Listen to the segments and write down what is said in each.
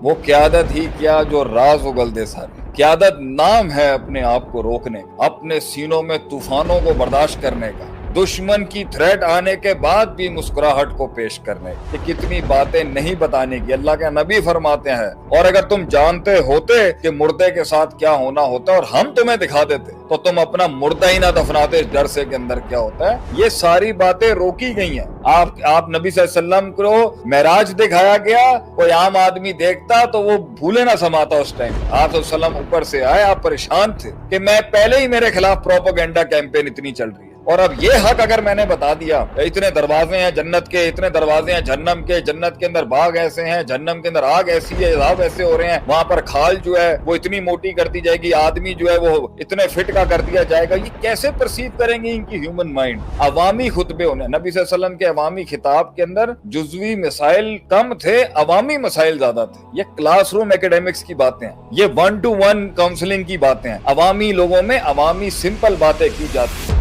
وہ قیادت ہی کیا جو راز اگل دے سارے۔ قیادت نام ہے اپنے آپ کو روکنے کا، اپنے سینوں میں طوفانوں کو برداشت کرنے کا، دشمن کی تھریٹ آنے کے بعد بھی مسکراہٹ کو پیش کرنے کی۔ کتنی باتیں نہیں بتانے کی، اللہ کے نبی فرماتے ہیں، اور اگر تم جانتے ہوتے کہ مردے کے ساتھ کیا ہونا ہوتا ہے اور ہم تمہیں دکھا دیتے تو تم اپنا مردہ ہی نہ دفناتے اس ڈر سے کے اندر کیا ہوتا ہے۔ یہ ساری باتیں روکی گئی ہیں۔ آپ نبی صلی اللہ علیہ وسلم کو معراج دکھایا گیا، کوئی عام آدمی دیکھتا تو وہ بھولے نہ سماتا اس ٹائم۔ آپ صلی اللہ علیہ وسلم اوپر سے آئے، آپ پریشان تھے کہ میں پہلے ہی میرے خلاف پروپیگنڈا کیمپین اتنی چل رہی ہے، اور اب یہ حق اگر میں نے بتا دیا، اتنے دروازے ہیں جنت کے، اتنے دروازے ہیں جہنم کے، جنت کے اندر باغ ایسے ہیں، جہنم کے اندر آگ ایسی ہے، عذاب ایسے ہو رہے ہیں، وہاں پر کھال جو ہے وہ اتنی موٹی کر دی جائے گی، آدمی جو ہے وہ اتنے فٹ کا کر دیا جائے گا، یہ کیسے پرسیو کریں گے ان کی ہیومن مائنڈ؟ عوامی خطبے ہونے، نبی صلی اللہ علیہ وسلم کے عوامی خطاب کے اندر جزوی مسائل کم تھے، عوامی مسائل زیادہ تھے۔ یہ کلاس روم ایکیڈیمکس کی باتیں ہیں، یہ 1-to-1 کاؤنسلنگ کی باتیں ہیں، عوامی لوگوں میں عوامی سمپل باتیں کی جاتی ہیں۔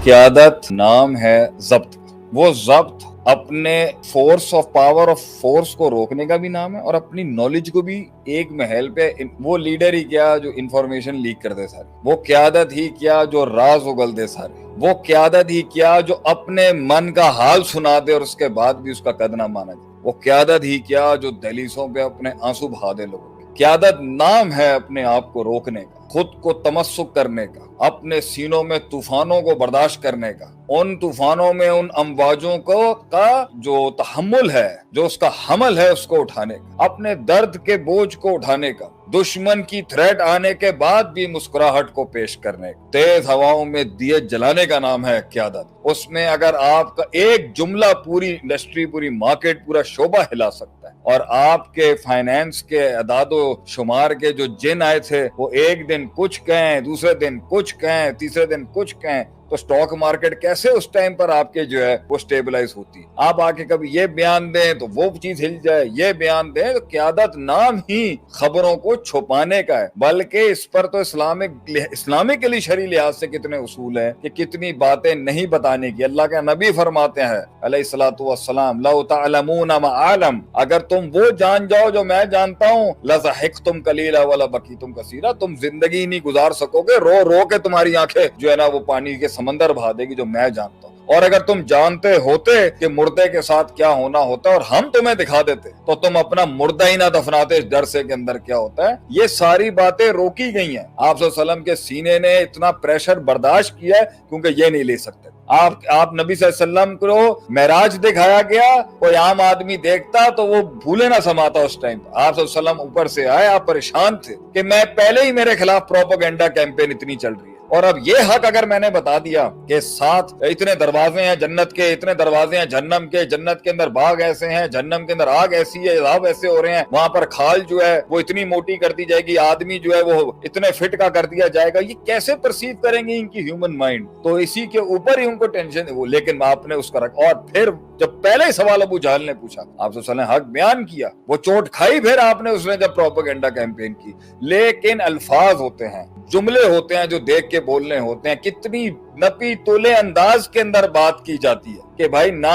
قیادت نام ہے ضبط، وہ ضبط اپنے force of power of force کو روکنے کا بھی نام ہے، اور اپنی نالج کو بھی ایک محل پہ، وہ لیڈر ہی کیا جو انفارمیشن لیک کر دے سارے، وہ قیادت ہی کیا جو راز اگل دے سارے، وہ قیادت ہی کیا جو اپنے من کا حال سنا دے اور اس کے بعد بھی اس کا قد نہ مانا جائے، وہ قیادت ہی کیا جو دہلیزوں پہ اپنے آنسو بہا دے لوگوں کے۔ قیادت نام ہے اپنے آپ کو روکنے کا، خود کو تمسک کرنے کا، اپنے سینوں میں طوفانوں کو برداشت کرنے کا، ان طوفانوں میں ان امواجوں کا جو تحمل ہے، جو اس کا حمل ہے، اس کو اٹھانے کا، اپنے درد کے بوجھ کو اٹھانے کا، دشمن کی تھریٹ آنے کے بعد بھی مسکراہٹ کو پیش کرنے کا۔ تیز ہواؤں میں دیے جلانے کا نام ہے قیادت۔ اس میں اگر آپ کا ایک جملہ پوری انڈسٹری، پوری مارکیٹ، پورا شعبہ ہلا سکتا ہے، اور آپ کے فائنینس کے اعداد و شمار کے جو جن آئے تھے وہ ایک دن کچھ کہیں، دوسرے دن کچھ کہیں، تیسرے دن کچھ کہیں، تو سٹاک مارکیٹ کیسے اس ٹائم پر آپ کے جو ہے وہ سٹیبلائز ہوتی؟ آپ آ کے کبھی یہ بیان دیں تو وہ چیز ہل جائے، یہ بیان دیں تو قیادت نام ہی خبروں کو چھپانے کا ہے۔ بلکہ اس پر تو اسلامکلی شرعی لحاظ سے کتنے اصول ہیں کہ کتنی باتیں نہیں بتانے کی۔ اللہ کے نبی فرماتے ہیں علیہ الصلوۃ والسلام، لو تعلمون ما اعلم، اگر تم وہ جان جاؤ جو میں جانتا ہوں، لضحکتم قلیلا ولبکیتم کثیرا، تم زندگی نہیں گزار سکو گے، رو رو کے تمہاری آنکھیں جو ہے نا وہ پانی کے سمندر بہا دے گی جو میں جانتا ہوں۔ اور اگر تم جانتے ہوتے کہ مردے کے ساتھ کیا ہونا ہوتا ہے اور ہم تمہیں دکھا دیتے تو تم اپنا مردہ ہی نہ دفناتے اس ڈر سے کے اندر کیا ہوتا ہے۔ یہ ساری باتیں روکی گئی ہیں۔ آپ صلی اللہ علیہ وسلم کے سینے نے اتنا پریشر برداشت کیا ہے کیونکہ یہ نہیں لے سکتے۔ آپ نبی صلی اللہ علیہ وسلم کو معراج دکھایا گیا، کوئی عام آدمی دیکھتا تو وہ بھولے نہ سماتا اس ٹائم۔ آپ صلی اللہ علیہ وسلم اوپر سے آئے، آپ پریشان تھے کہ میں پہلے ہی میرے خلاف پروپیگنڈا کیمپین اتنی چل رہی ہے، اور اب یہ حق اگر میں نے بتا دیا کہ ساتھ اتنے دروازے ہیں جنت کے، اتنے دروازے ہیں جہنم کے، جنت کے اندر باغ ایسے ہیں، جہنم کے اندر آگ ایسی ہے، عذاب ایسے ہو رہے ہیں، وہاں پر کھال جو ہے وہ اتنی موٹی کر دی جائے گی، آدمی جو ہے وہ اتنے فٹ کا کر دیا جائے گا، یہ کیسے پرسیو کریں گے ان کی ہیومن مائنڈ؟ تو اسی کے اوپر ہی ان کو ٹینشن ہے وہ، لیکن آپ نے اس کا رکھا۔ اور پھر جب پہلے سوال ابو جہل نے پوچھا، آپ صلی اللہ علیہ وسلم نے حق بیان کیا، وہ چوٹ کھائی پھر آپ نے اس نے جب پروپیگنڈا کیمپین کی۔ لیکن الفاظ ہوتے ہیں، جملے ہوتے ہیں جو دیکھ کے بولنے ہوتے ہیں، کتنی نپی تلے انداز کے اندر بات کی جاتی ہے کہ بھائی نہ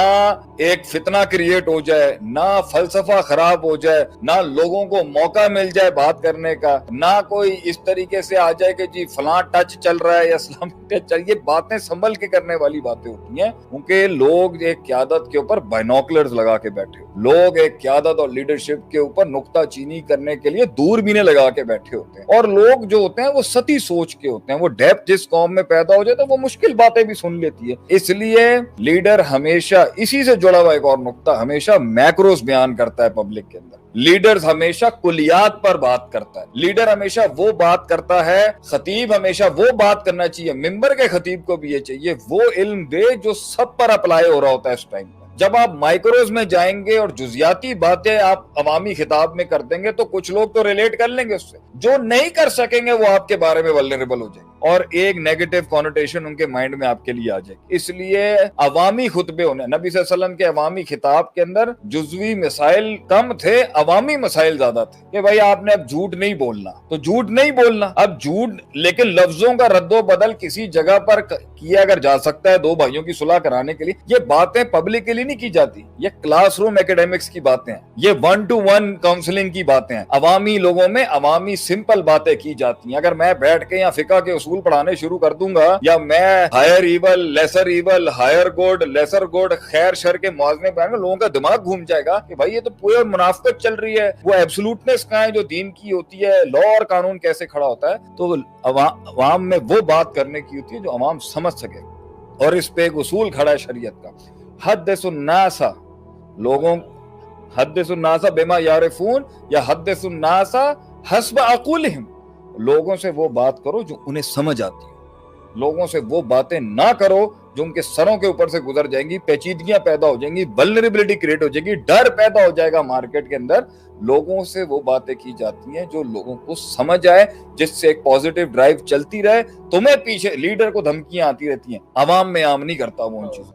ایک فتنہ کریٹ ہو جائے، نہ فلسفہ خراب ہو جائے، نہ لوگوں کو موقع مل جائے بات کرنے کا، نہ کوئی اس طریقے سے آ جائے کہ جی فلاں ٹچ چل رہا ہے یا اسلامک ٹچ چل، یہ باتیں سنبھل کے کرنے والی باتیں ہوتی ہیں، کیونکہ لوگ ایک قیادت کے اوپر بائنوکلرز لگا کے بیٹھے ہو، لوگ ایک قیادت اور لیڈرشپ کے اوپر نکتہ چینی کرنے کے لیے دوربینیں لگا کے بیٹھے ہوتے ہیں، اور لوگ جو ہوتے ہیں وہ سطحی سوچ کے ہوتے ہیں، وہ ڈیپتھ جس قوم میں پیدا ہو جائے تو وہ مشکل باتیں بھی سن لیتی ہے۔ اس لیے لیڈر ہمیشہ اسی سے جڑا ہوا ایک اور نقطہ، ہمیشہ میکروز بیان کرتا ہے پبلک کے اندر، لیڈر ہمیشہ کلیات پر بات کرتا ہے، لیڈر ہمیشہ وہ بات کرتا ہے، خطیب ہمیشہ وہ بات کرنا چاہیے، ممبر کے خطیب کو بھی یہ چاہیے وہ علم دے جو سب پر اپلائی ہو رہا ہوتا ہے اس ٹائم پر۔ جب آپ مائکروز میں جائیں گے اور جزیاتی باتیں آپ عوامی خطاب میں کر دیں گے تو کچھ لوگ تو ریلیٹ کر لیں گے اس سے، جو نہیں کر سکیں گے وہ آپ کے بارے میں ولنریبل ہو جائیں گے، اور ایک نیگیٹو کونوٹیشن ان کے مائنڈ میں آپ کے لیے آ جائے گی. اس لیے عوامی خطبے ہونے, نبی صلی اللہ علیہ وسلم کے عوامی خطاب کے اندر جزوی مسائل کم تھے, عوامی مسائل زیادہ تھے کہ بھائی آپ نے اب جھوٹ نہیں بولنا, تو جھوٹ نہیں بولنا. اب جھوٹ, لیکن لفظوں کا رد و بدل کسی جگہ پر کیا اگر جا سکتا ہے دو بھائیوں کی صلح کرانے کے لیے, یہ باتیں پبلک کے لیے نہیں کی جاتی, یہ کلاس روم ایکیڈیمکس کی باتیں ہیں, یہ 1-to-1 کاؤنسلنگ کی باتیں ہیں, عوامی لوگوں میں عوامی سمپل باتیں کی جاتی ہیں. اگر میں بیٹھ کے یا فقہ کے اصول پڑھانے شروع کر دوں گا, یا میں higher evil, lesser evil, higher good, lesser good, خیر شر کے موازنے پہ لوگوں کا دماغ گھوم جائے گا کہ بھائی یہ تو پورے منافقت چل رہی ہے, وہ ایبسولوٹنس کہاں ہے جو دین کی ہوتی ہے, لا اور قانون کیسے کھڑا ہوتا ہے. تو عوام میں وہ بات کرنے کی ہوتی ہے جو عوام سمجھ سکے, اور اس پہ ایک اصول کھڑا ہے شریعت کا, حدث الناس, لوگوں حدث الناس بما یعرفون یا حدث الناس حسب عقولہم, لوگوں سے وہ بات کرو جو انہیں سمجھ آتی ہے, لوگوں سے وہ باتیں نہ کرو جو ان کے سروں کے اوپر سے گزر جائیں گی, پیچیدگیاں پیدا ہو جائیں گی, ولنریبلٹی کریٹ ہو جائے گی, ڈر پیدا ہو جائے گا مارکیٹ کے اندر. لوگوں سے وہ باتیں کی جاتی ہیں جو لوگوں کو سمجھ آئے, جس سے ایک پازیٹیو ڈرائیو چلتی رہے. تمہیں پیچھے لیڈر کو دھمکیاں آتی رہتی ہیں, عوام میں عام نہیں کرتا وہ ان چیزوں.